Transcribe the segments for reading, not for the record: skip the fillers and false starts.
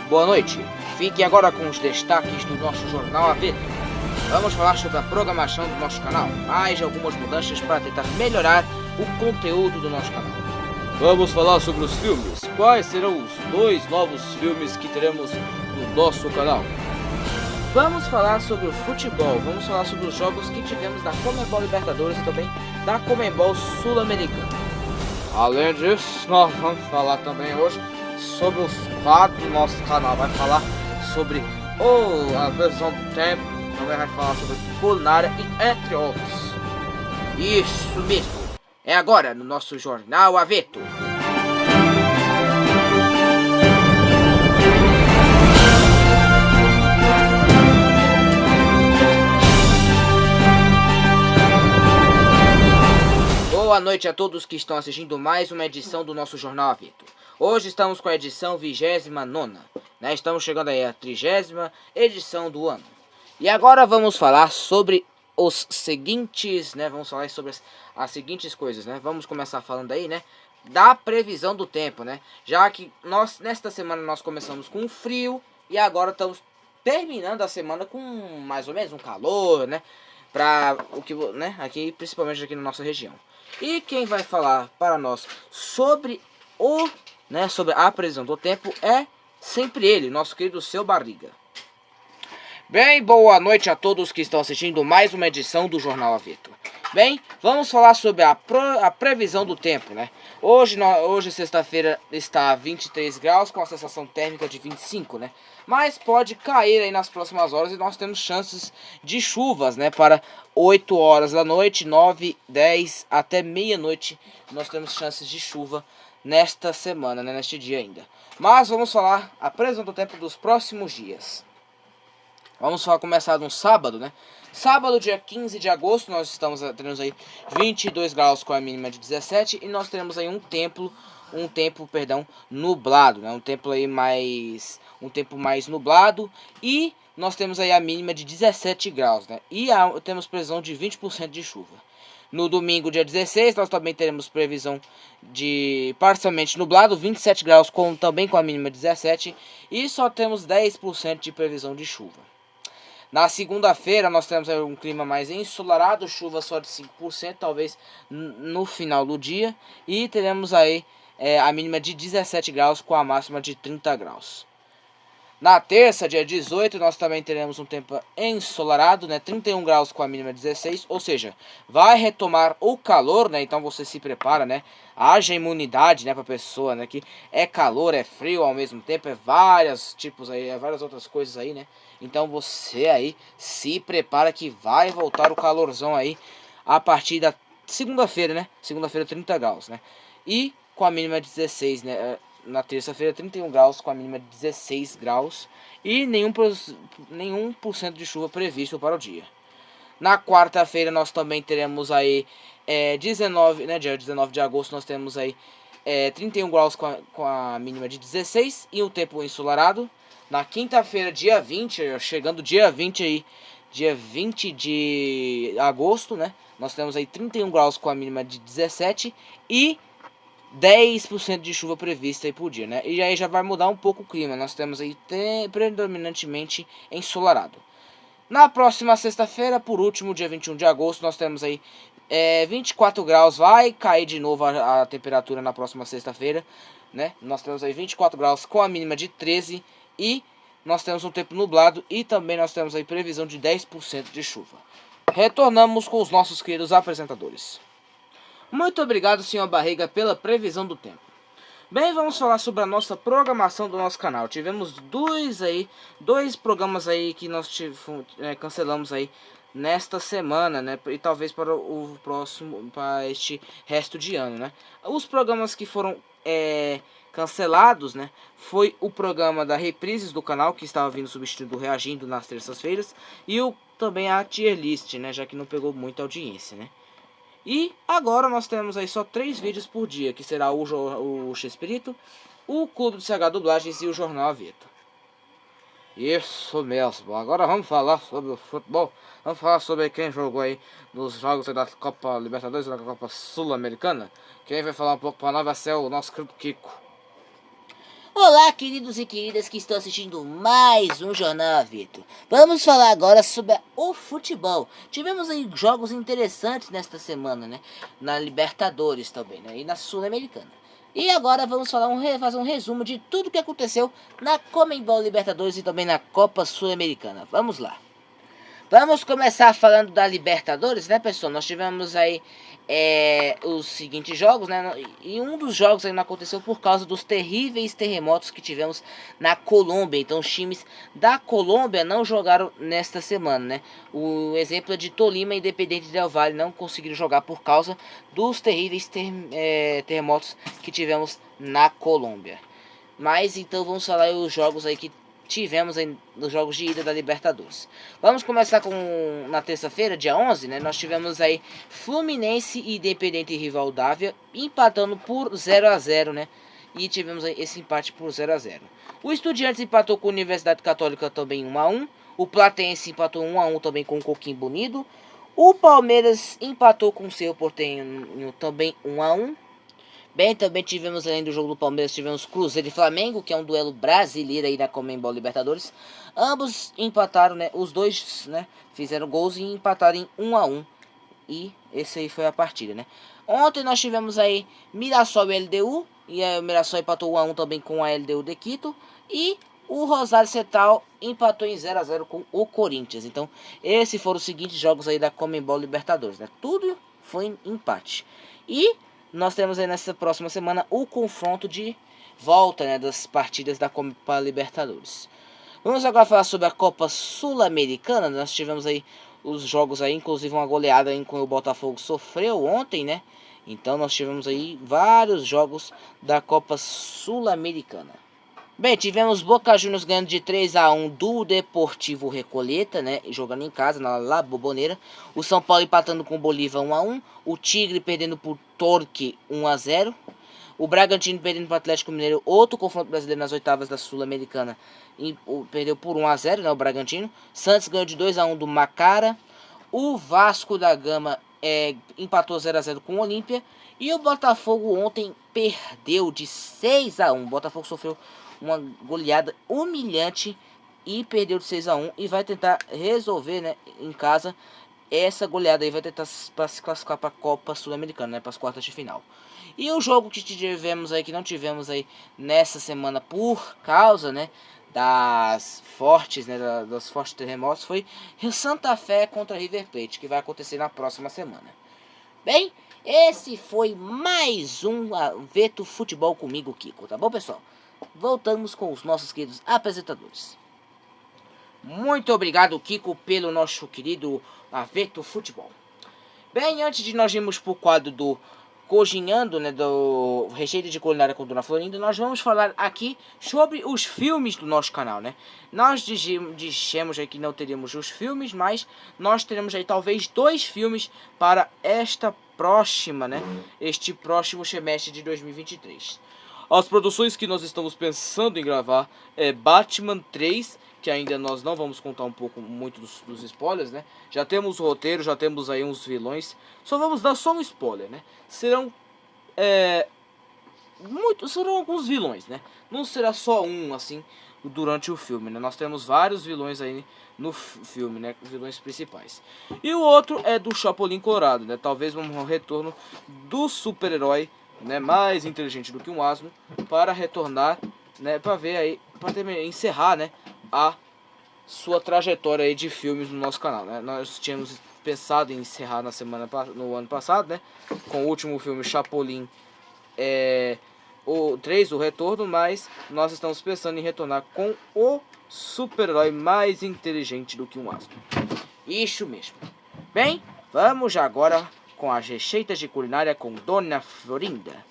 Boa noite. Fique agora com os destaques do nosso Jornal Aveto. Vamos falar sobre a programação do nosso canal, mais algumas mudanças para tentar melhorar o conteúdo do nosso canal. Vamos falar sobre os filmes. Quais serão os 2 novos filmes que teremos no nosso canal? Vamos falar sobre o futebol, vamos falar sobre os jogos que tivemos da Conmebol Libertadores e também da Conmebol Sul-Americana. Além disso, nós vamos falar também hoje sobre os quadros do nosso canal. Vai falar sobre a previsão do tempo, também vai falar sobre culinária e entre outros. Isso mesmo, é agora no nosso Jornal Aveto. Boa noite a todos que estão assistindo mais uma edição do nosso Jornal Aveto. Hoje estamos com a edição 29ª, né? Estamos chegando aí à 30ª edição do ano. E agora vamos falar sobre os seguintes, né? Vamos falar sobre as seguintes coisas, né? Vamos começar falando aí, né? Da previsão do tempo, né? Já que nesta semana nós começamos com frio e agora estamos terminando a semana com mais ou menos um calor, né? Para o que, né? Aqui, principalmente aqui na nossa região. E quem vai falar para nós sobre sobre a previsão do tempo é sempre ele, nosso querido Seu Barriga. Bem, boa noite a todos que estão assistindo mais uma edição do Jornal Aveto. Bem, vamos falar sobre a previsão do tempo, né? Hoje sexta-feira, está a 23 graus com a sensação térmica de 25, né? Mas pode cair aí nas próximas horas e nós temos chances de chuvas, né? Para 8 horas da noite, 9, 10 até meia-noite nós temos chances de chuva nesta semana, né? Neste dia ainda. Mas vamos falar a previsão do tempo dos próximos dias. Vamos começar no sábado, né? Sábado, dia 15 de agosto, nós teremos aí 22 graus com a mínima de 17 e nós teremos aí um tempo nublado, né? Um tempo mais nublado e nós temos aí a mínima de 17 graus, né? E temos previsão de 20% de chuva. No domingo, dia 16, nós também teremos previsão de parcialmente nublado, 27 graus também com a mínima de 17 e só temos 10% de previsão de chuva. Na segunda-feira nós temos um clima mais ensolarado, chuva só de 5%, talvez no final do dia. E teremos aí a mínima de 17 graus com a máxima de 30 graus. Na terça, dia 18, nós também teremos um tempo ensolarado, né? 31 graus com a mínima de 16, ou seja, vai retomar o calor, né? Então você se prepara, né? Haja imunidade, né, para a pessoa, né? Que é calor, é frio ao mesmo tempo, é vários tipos aí, é várias outras coisas aí, né? Então você aí se prepara que vai voltar o calorzão aí a partir da segunda-feira, né? Segunda-feira 30 graus, né? E com a mínima de 16, né? Na terça-feira 31 graus com a mínima de 16 graus e nenhum % de chuva previsto para o dia. Na quarta-feira nós também teremos aí 19, né, dia 19 de agosto nós temos aí 31 graus com a mínima de 16 e o tempo ensolarado. Na quinta-feira, dia 20, chegando dia 20 aí, dia 20 de agosto, né, nós temos aí 31 graus com a mínima de 17 e 10% de chuva prevista aí por dia, né? E aí já vai mudar um pouco o clima. Nós temos aí predominantemente ensolarado. Na próxima sexta-feira, por último, dia 21 de agosto, nós temos aí 24 graus. Vai cair de novo a temperatura na próxima sexta-feira, né? Nós temos aí 24 graus com a mínima de 13 e nós temos um tempo nublado e também nós temos aí previsão de 10% de chuva. Retornamos com os nossos queridos apresentadores. Muito obrigado, senhor Barriga, pela previsão do tempo. Bem, vamos falar sobre a nossa programação do nosso canal. Tivemos dois programas aí que nós cancelamos aí nesta semana, né? E talvez para o próximo, para este resto de ano, né? Os programas que foram cancelados, né? Foi o programa da Reprises do canal, que estava vindo substituindo o Reagindo nas terças-feiras. E também a Tier List, né? Já que não pegou muita audiência, né? E agora nós temos aí só 3 vídeos por dia, que será o X-Espírito, o Clube do CH Dublagens e o Jornal Aveto. Isso mesmo, agora vamos falar sobre o futebol, vamos falar sobre quem jogou aí nos jogos da Copa Libertadores e da Copa Sul-Americana. Quem vai falar um pouco para nós vai ser o nosso querido Kiko. Olá, queridos e queridas que estão assistindo mais um Jornal Aveto. Vamos falar agora sobre o futebol. Tivemos aí jogos interessantes nesta semana, né? Na Libertadores também, né? E na Sul-Americana. E agora vamos fazer um resumo de tudo que aconteceu na Conmebol Libertadores e também na Copa Sul-Americana. Vamos lá. Vamos começar falando da Libertadores, né, pessoal? Nós tivemos aí os seguintes jogos, né? E um dos jogos aí não aconteceu por causa dos terríveis terremotos que tivemos na Colômbia. Então os times da Colômbia não jogaram nesta semana, né? O exemplo é de Tolima e Independente Del Valle não conseguiram jogar por causa dos terríveis terremotos que tivemos na Colômbia. Mas então vamos falar aí os jogos aí que tivemos aí nos jogos de ida da Libertadores. Vamos começar com na terça-feira, dia 11, né? Nós tivemos aí Fluminense e Independente Rivaldávia empatando por 0 a 0, né? E tivemos aí esse empate por 0 a 0. O Estudiantes empatou com a Universidade Católica também 1 a 1. O Platense empatou 1 a 1 também com o Coquimbo Bonito. O Palmeiras empatou com o Cerro Porteño também 1 a 1. Bem, também tivemos, além do jogo do Palmeiras, tivemos Cruzeiro e Flamengo, que é um duelo brasileiro aí na Conmebol Libertadores. Ambos empataram, né? Os dois, né, fizeram gols e empataram em 1 a 1. E esse aí foi a partida, né? Ontem nós tivemos aí Mirassol e LDU. E aí o Mirassol empatou 1 a 1 também com a LDU de Quito. E o Rosário Central empatou em 0 a 0 com o Corinthians. Então, esses foram os seguintes jogos aí da Conmebol Libertadores, né? Tudo foi em empate. E nós temos aí nessa próxima semana o confronto de volta, né, das partidas da Copa Libertadores. Vamos agora falar sobre a Copa Sul-Americana. Nós tivemos aí os jogos aí, inclusive uma goleada em que o Botafogo sofreu ontem, né? Então nós tivemos aí vários jogos da Copa Sul-Americana. Bem, tivemos Boca Juniors ganhando de 3 a 1 do Deportivo Recoleta, né? Jogando em casa, na La Bombonera. O São Paulo empatando com o Bolívar 1 a 1. O Tigre perdendo por Torque 1 a 0. O Bragantino perdendo para o Atlético Mineiro. Outro confronto brasileiro nas oitavas da Sul-Americana. Perdeu por 1 a 0, né? O Bragantino. Santos ganhou de 2 a 1 do Macara. O Vasco da Gama empatou 0 a 0 com o Olímpia. E o Botafogo ontem perdeu de 6 a 1. O Botafogo sofreu uma goleada humilhante e perdeu de 6 a 1 e vai tentar resolver, né, em casa essa goleada aí, vai tentar se classificar para a Copa Sul-Americana, né, para as quartas de final. E o jogo que tivemos aí, que não tivemos aí nessa semana por causa, né, das fortes terremotos, foi Santa Fé contra River Plate, que vai acontecer na próxima semana. Bem, esse foi mais um Aveto Futebol comigo, Kiko, tá bom, pessoal? Voltamos com os nossos queridos apresentadores. Muito obrigado, Kiko, pelo nosso querido Aveto Futebol. Bem, antes de nós irmos para o quadro do Cozinhando, né, do Receita de Culinária com Dona Florinda, nós vamos falar aqui sobre os filmes do nosso canal, né? Nós dissemos aí que não teríamos os filmes, mas nós teremos aí talvez 2 filmes para este próximo semestre de 2023. As produções que nós estamos pensando em gravar é Batman 3, que ainda nós não vamos contar muito dos spoilers, né? Já temos o roteiro, já temos aí uns vilões. Só vamos dar só um spoiler, né? Serão alguns vilões, né? Não será só um, assim, durante o filme, né? Nós temos vários vilões aí no filme, né? Vilões principais. E o outro é do Chapolin Colorado, né? Talvez um retorno do super-herói, né, mais inteligente do que um asno, para retornar, né, para ver aí, para encerrar, né, a sua trajetória aí de filmes no nosso canal, né? Nós tínhamos pensado em encerrar no ano passado, né, com o último filme Chapolin, o 3, o retorno, mas nós estamos pensando em retornar com o super-herói mais inteligente do que um asno. Isso mesmo. Bem, vamos agora com as receitas de culinária com Dona Florinda.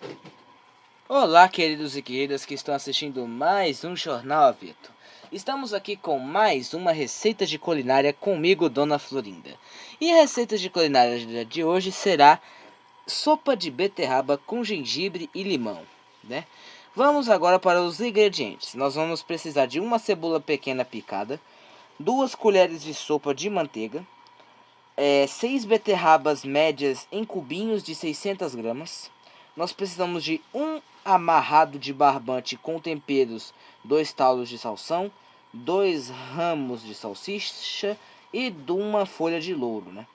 Olá, queridos e queridas que estão assistindo mais um Jornal Aveto. Estamos aqui com mais uma receita de culinária comigo, Dona Florinda. E a receita de culinária de hoje será sopa de beterraba com gengibre e limão, né? Vamos agora para os ingredientes. Nós vamos precisar de uma cebola pequena picada, 2 colheres de sopa de manteiga, 6 beterrabas médias em cubinhos de 600 gramas. Nós precisamos de 1 amarrado de barbante com temperos, 2 talos de salsão, 2 ramos de salsicha e de uma folha de louro, né?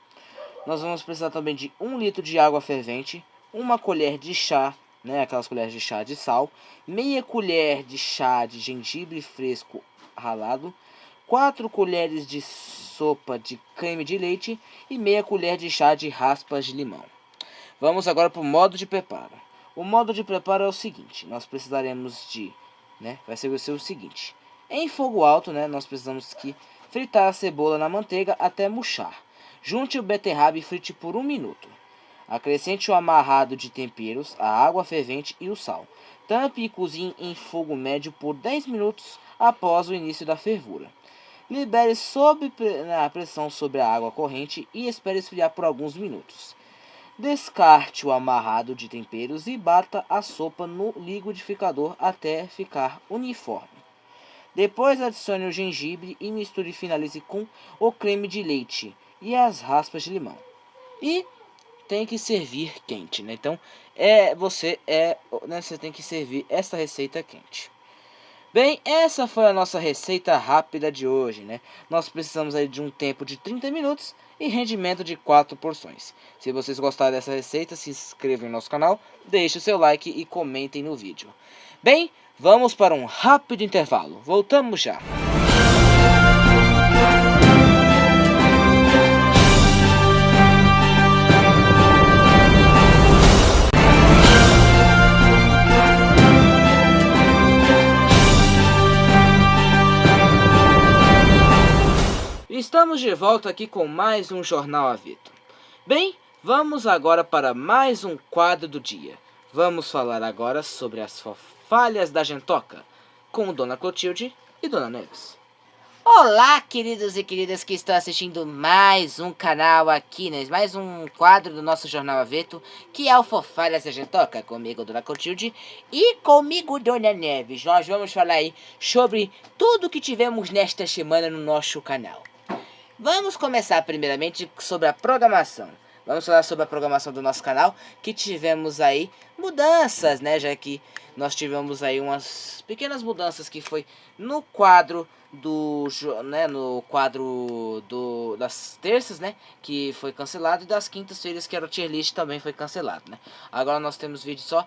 Nós vamos precisar também de 1 litro de água fervente, 1 colher de chá, né, aquelas colheres de chá de sal, meia colher de chá de gengibre fresco ralado, 4 colheres de sopa de creme de leite e meia colher de chá de raspas de limão. Vamos agora para o modo de preparo. O modo de preparo é o seguinte: nós precisaremos de, vai ser o seguinte: em fogo alto, nós precisamos que fritar a cebola na manteiga até murchar. Junte o beterraba e frite por 1 minuto. Acrescente o amarrado de temperos, a água fervente e o sal. Tampe e cozinhe em fogo médio por 10 minutos após o início da fervura. Libere sob a pressão sobre a água corrente e espere esfriar por alguns minutos. Descarte o amarrado de temperos e bata a sopa no liquidificador até ficar uniforme. Depois adicione o gengibre e misture e finalize com o creme de leite e as raspas de limão. E tem que servir quente, né? Então, você tem que servir essa receita quente. Bem, essa foi a nossa receita rápida de hoje, né? Nós precisamos aí de um tempo de 30 minutos e rendimento de 4 porções. Se vocês gostaram dessa receita, se inscrevam no nosso canal, deixem o seu like e comentem no vídeo. Bem, vamos para um rápido intervalo. Voltamos já. Estamos de volta aqui com mais um Jornal Aveto. Bem, vamos agora para mais um quadro do dia. Vamos falar agora sobre as fofalhas da Gentoca, com Dona Clotilde e Dona Neves. Olá, queridos e queridas que estão assistindo mais um canal aqui, né? Mais um quadro do nosso Jornal Aveto, que é o Fofalhas da Gentoca, comigo, Dona Clotilde, e comigo, Dona Neves. Nós vamos falar aí sobre tudo que tivemos nesta semana no nosso canal. Vamos começar primeiramente sobre a programação. Vamos falar sobre a programação do nosso canal, que tivemos aí mudanças, né? Já que nós tivemos aí umas pequenas mudanças que foi no quadro das terças, né? Que foi cancelado, e das quintas-feiras, que era o tier list, também foi cancelado, né? Agora nós temos vídeo só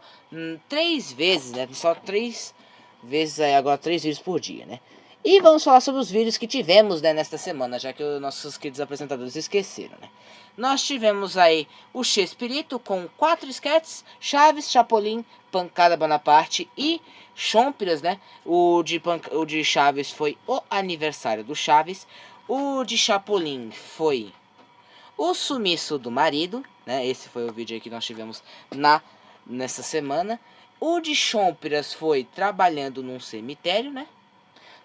3 vezes, né? Só 3 vezes aí, agora 3 vídeos por dia, né? E vamos falar sobre os vídeos que tivemos, né, nesta semana, já que os nossos queridos apresentadores esqueceram, né? Nós tivemos aí o Chespirito com 4 sketches, Chaves, Chapolin, Pancada Bonaparte e Chompiras, né? O de Chaves foi o aniversário do Chaves. O de Chapolin foi o sumiço do marido, né? Esse foi o vídeo aí que nós tivemos nessa semana. O de Chompiras foi trabalhando num cemitério, né?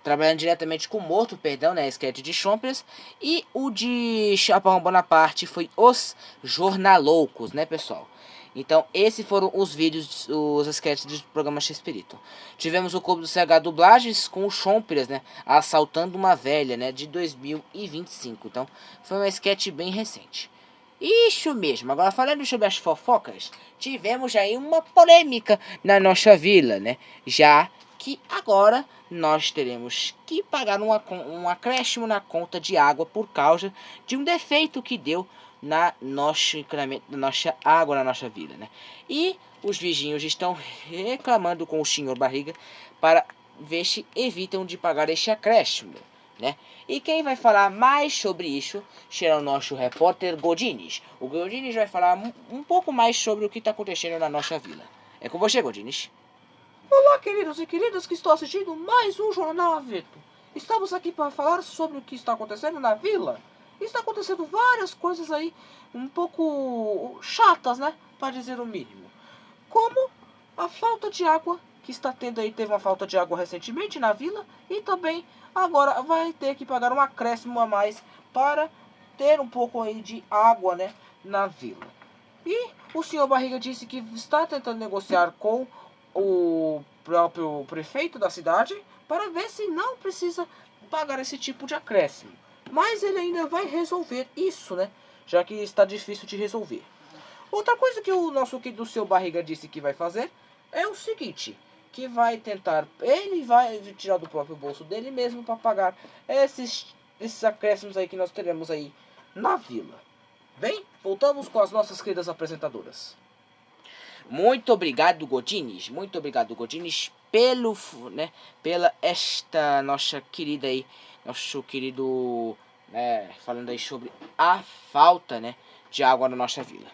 Trabalhando diretamente com o morto, perdão, né? Sketch de Chompiras. E o de Chapolin Bonaparte foi os Jornaloucos, né, pessoal? Então, esses foram os vídeos, os sketches do programa Chespirito. Tivemos o Clube do CH Dublagens com o Chompiras, né? Assaltando uma velha, né? De 2025. Então, foi uma sketch bem recente. Isso mesmo. Agora, falando sobre as fofocas, tivemos aí uma polêmica na nossa vila, né? Já que agora nós teremos que pagar um acréscimo na conta de água por causa de um defeito que deu na nossa água na nossa vila, né? E os vizinhos estão reclamando com o senhor Barriga para ver se evitam de pagar este acréscimo, né? E quem vai falar mais sobre isso será o nosso repórter Godines. O Godines vai falar um pouco mais sobre o que está acontecendo na nossa vila. É com você, Godines. Olá, queridos e queridas que estão assistindo mais um Jornal Aveto. Estamos aqui para falar sobre o que está acontecendo na vila. Está acontecendo várias coisas aí um pouco chatas, né? Para dizer o mínimo. Como a falta de água que está tendo aí. Teve uma falta de água recentemente na vila. E também agora vai ter que pagar um acréscimo a mais para ter um pouco aí de água, né? Na vila. E o senhor Barriga disse que está tentando negociar com o próprio prefeito da cidade para ver se não precisa pagar esse tipo de acréscimo. Mas ele ainda vai resolver isso, né? Já que está difícil de resolver. Outra coisa que o nosso querido seu Barriga disse que vai fazer é o seguinte, que vai tentar, ele vai tirar do próprio bolso dele mesmo para pagar esses acréscimos aí que nós teremos aí na vila. Bem, voltamos com as nossas queridas apresentadoras. Muito obrigado, Godines. Muito obrigado, Godines, pela esta nossa querida aí, nosso querido, falando aí sobre a falta, de água na nossa vila.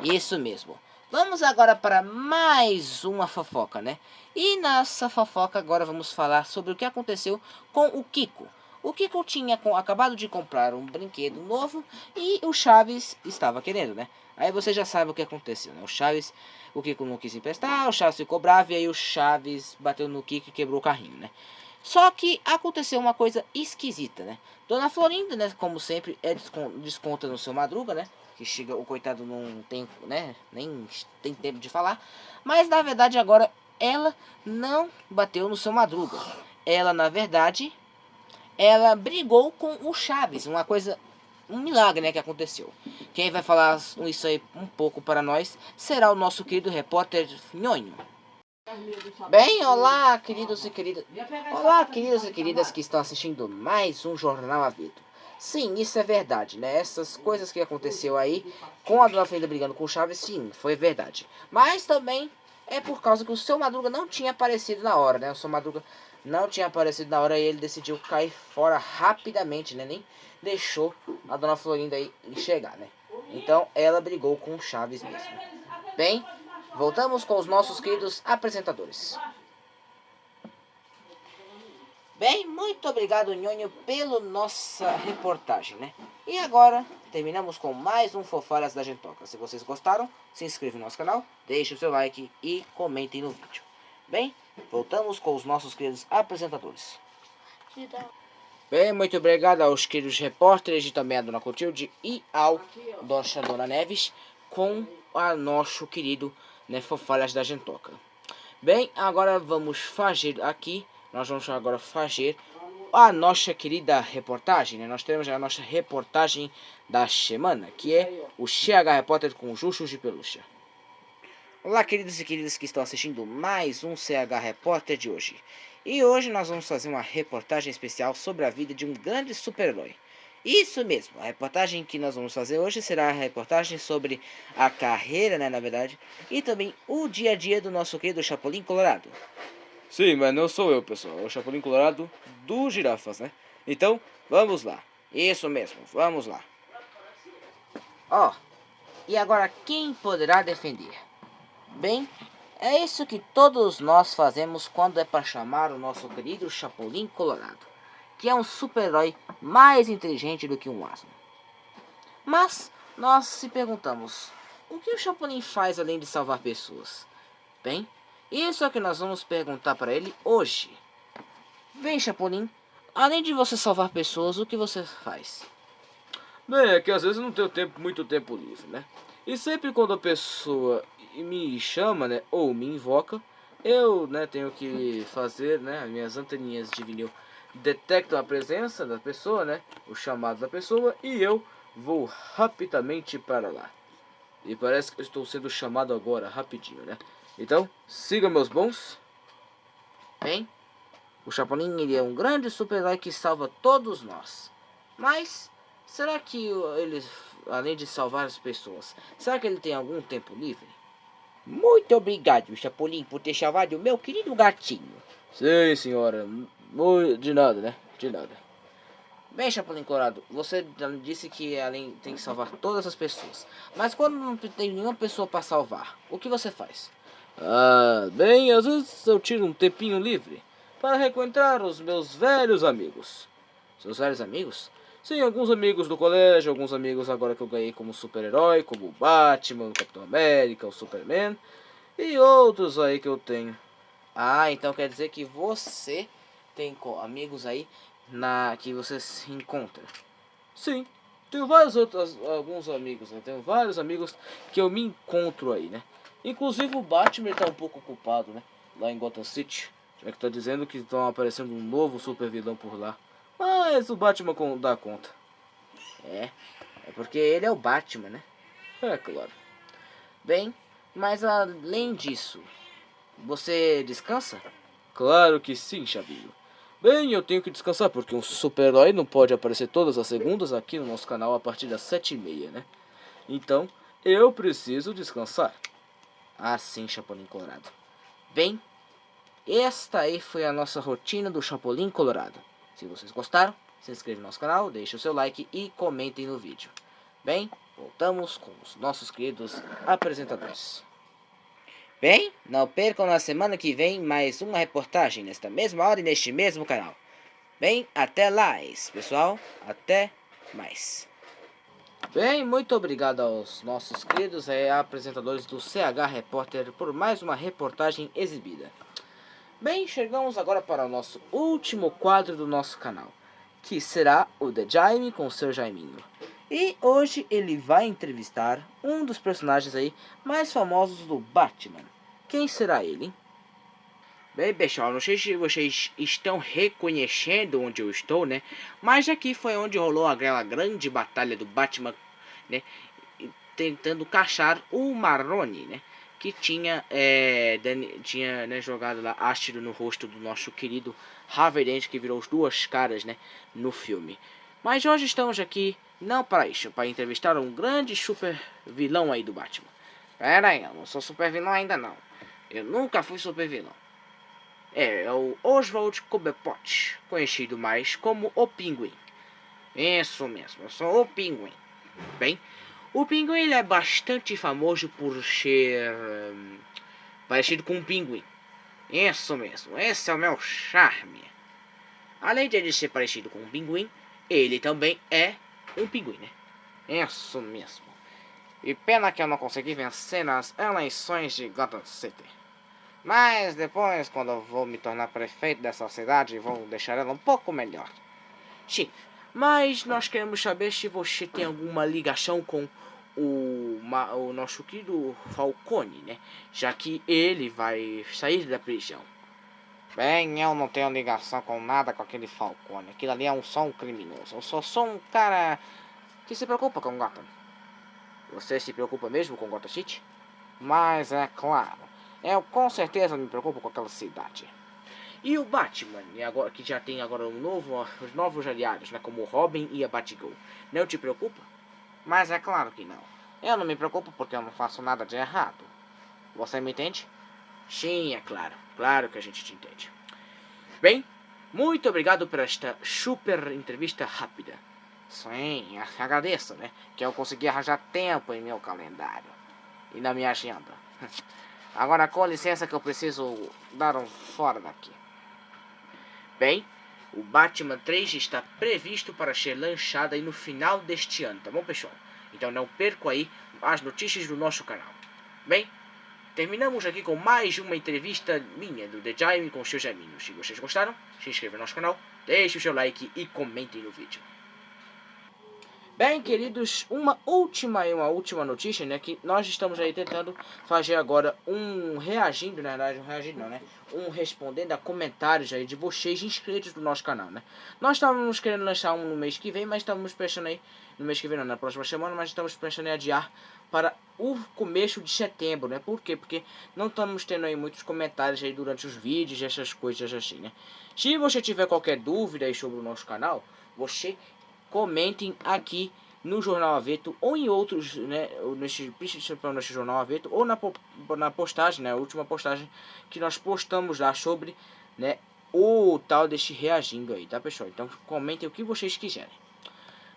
Isso mesmo. Vamos agora para mais uma fofoca, E nessa fofoca agora vamos falar sobre o que aconteceu com o Kiko. O Kiko tinha acabado de comprar um brinquedo novo e o Chaves estava querendo, Aí você já sabe o que aconteceu, O Kiko não quis emprestar, o Chaves ficou bravo e aí o Chaves bateu no Kiko e quebrou o carrinho, Só que aconteceu uma coisa esquisita, Dona Florinda, como sempre, desconta no seu Madruga, que chega, o coitado não tem, nem tem tempo de falar. Mas na verdade agora ela não bateu no seu Madruga. Ela, na verdade, ela brigou com o Chaves. Um milagre, que aconteceu. Quem vai falar isso aí um pouco para nós será o nosso querido repórter Nhonho. Bem, olá, queridos e queridas. Olá, queridos e queridas que estão assistindo mais um Jornal Avedo. Sim, isso é verdade, Essas coisas que aconteceu aí com a Dona Florinda brigando com o Chaves, sim, foi verdade. Mas também é por causa que o seu Madruga não tinha aparecido na hora, O seu Madruga não tinha aparecido na hora e ele decidiu cair fora rapidamente, Nem deixou a Dona Florinda aí chegar, Então ela brigou com o Chaves mesmo. Bem, voltamos com os nossos queridos apresentadores. Bem, muito obrigado, Nhonho, pela nossa reportagem, E agora, terminamos com mais um Fofaras da Gentoca. Se vocês gostaram, se inscreva no nosso canal, deixe o seu like e comentem no vídeo. Bem, voltamos com os nossos queridos apresentadores. Bem, muito obrigado aos queridos repórteres e também a Dona Clotilde e ao Dona Neves com a nosso querido Fofaras da Gentoca. Bem, agora vamos fazer aqui... Nós vamos agora fazer a nossa querida reportagem, Nós temos a nossa reportagem da semana, que é o CH Repórter com Juchos de Pelúcia. Olá, queridos e queridas que estão assistindo mais um CH Repórter de hoje. E hoje nós vamos fazer uma reportagem especial sobre a vida de um grande super-herói. Isso mesmo, a reportagem que nós vamos fazer hoje será a reportagem sobre a carreira, na verdade, e também o dia a dia do nosso querido Chapolin Colorado. Sim, mas não sou eu, pessoal. É o Chapolin Colorado do Girafas, Então, vamos lá. Isso mesmo, vamos lá. E agora quem poderá defender? Bem, é isso que todos nós fazemos quando é para chamar o nosso querido Chapolin Colorado, que é um super-herói mais inteligente do que um asno. Mas nós se perguntamos, o que o Chapolin faz além de salvar pessoas? Bem, isso é o que nós vamos perguntar para ele hoje. Bem, Chapolin, além de você salvar pessoas, o que você faz? Bem, é que às vezes eu não tenho muito tempo livre, E sempre quando a pessoa me chama, ou me invoca, eu, tenho que fazer, as minhas anteninhas de vinil detectam a presença da pessoa, o chamado da pessoa, e eu vou rapidamente para lá. E parece que eu estou sendo chamado agora, rapidinho, Então, siga meus bons. Bem, o Chapolin ele é um grande super-herói que salva todos nós. Mas, será que ele, além de salvar as pessoas, será que ele tem algum tempo livre? Muito obrigado, Chapolin, por ter salvado o meu querido gatinho. Sim, senhora. De nada, De nada. Bem, Chapolin Colorado, você disse que além tem que salvar todas as pessoas. Mas quando não tem nenhuma pessoa para salvar, o que você faz? Bem, às vezes eu tiro um tempinho livre para reencontrar os meus velhos amigos. Seus velhos amigos? Sim, alguns amigos do colégio, alguns amigos agora que eu ganhei como super-herói, como o Batman, o Capitão América, o Superman e outros aí que eu tenho. Então quer dizer que você tem amigos aí que você se encontra? Sim, tenho alguns amigos, Tenho vários amigos que eu me encontro aí, Inclusive o Batman tá um pouco ocupado, Lá em Gotham City. Já que tá dizendo que estão aparecendo um novo super vilão por lá. Mas o Batman dá conta. É porque ele é o Batman, É claro. Bem, mas além disso, Você descansa? Claro que sim, Chavinho. Bem, eu tenho que descansar porque um super-herói não pode aparecer todas as segundas aqui no nosso canal a partir das 7h30, né? Então, eu preciso descansar. Ah, sim, Chapolin Colorado. Bem, esta aí foi a nossa rotina do Chapolin Colorado. Se vocês gostaram, se inscreva no nosso canal, deixe o seu like e comentem no vídeo. Bem, voltamos com os nossos queridos apresentadores. Bem, não percam na semana que vem mais uma reportagem nesta mesma hora e neste mesmo canal. Bem, até mais, pessoal. Até mais. Bem, muito obrigado aos nossos queridos apresentadores do CH Repórter por mais uma reportagem exibida. Bem, chegamos agora para o nosso último quadro do nosso canal, que será o The Jaime com o seu Jaiminho. E hoje ele vai entrevistar um dos personagens aí mais famosos do Batman. Quem será ele? Bem, pessoal, não sei se vocês estão reconhecendo onde eu estou, né? Mas aqui foi onde rolou aquela grande batalha do Batman, né? Tentando caçar o Maroni, né? Que tinha jogado lá ácido no rosto do nosso querido Harvey Dent, que virou as duas caras, né? No filme. Mas hoje estamos aqui, não para isso, para entrevistar um grande super vilão aí do Batman. Pera aí, eu não sou super vilão ainda não. Eu nunca fui super vilão. É o Oswald Cobblepot, conhecido mais como o Pinguim. Isso mesmo, eu sou o Pinguim. Bem, o Pinguim ele é bastante famoso por ser parecido com um pinguim. Isso mesmo, esse é o meu charme. Além de ele ser parecido com um pinguim, ele também é um pinguim, né? Isso mesmo. E pena que eu não consegui vencer nas eleições de Gotham City. Mas depois, quando eu vou me tornar prefeito dessa cidade, vou deixar ela um pouco melhor. Sim, mas nós queremos saber se você tem alguma ligação com o nosso querido Falcone, né? Já que ele vai sair da prisão. Bem, eu não tenho ligação com nada com aquele Falcone. Aquilo ali é só um criminoso. Eu só sou um cara que se preocupa com Gotham. Você se preocupa mesmo com Gotham City? Mas é claro, eu com certeza me preocupo com aquela cidade. E o Batman, e agora, que já tem agora os novos aliados, né, como o Robin e a Batgirl, não te preocupa? Mas é claro que não. Eu não me preocupo porque eu não faço nada de errado. Você me entende? Sim, é claro. Claro que a gente te entende. Bem, muito obrigado por esta super entrevista rápida. Sim, agradeço, né? Que eu consegui arranjar tempo em meu calendário e na minha agenda. Agora, com licença que eu preciso dar um fora daqui. Bem, o Batman 3 está previsto para ser lançado aí no final deste ano, tá bom, pessoal? Então não percam aí as notícias do nosso canal. Bem, terminamos aqui com mais uma entrevista minha do The Jaime com o seu Jaiminho. Se vocês gostaram, se inscrevam no nosso canal, deixe o seu like e comentem no vídeo. Bem, queridos, uma última notícia, né, que nós estamos aí tentando fazer agora um respondendo a comentários aí de vocês inscritos do nosso canal, né. Nós estávamos querendo lançar um no mês que vem, mas estamos pensando aí, no mês que vem não, na próxima semana, mas estamos pensando em adiar para o começo de setembro, né. Por quê? Porque não estamos tendo aí muitos comentários aí durante os vídeos e essas coisas assim, né. Se você tiver qualquer dúvida aí sobre o nosso canal, você comentem aqui no Jornal Aveto ou em outros, né, principalmente nesse Jornal Aveto ou na postagem, né, a última postagem que nós postamos lá sobre, né, o tal deste reagindo aí, tá, pessoal? Então comentem o que vocês quiserem.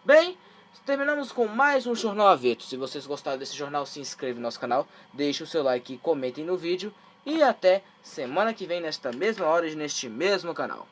Bem, terminamos com mais um Jornal Aveto. Se vocês gostaram desse jornal, se inscreva no nosso canal, deixe o seu like e comentem no vídeo. E até semana que vem nesta mesma hora e neste mesmo canal.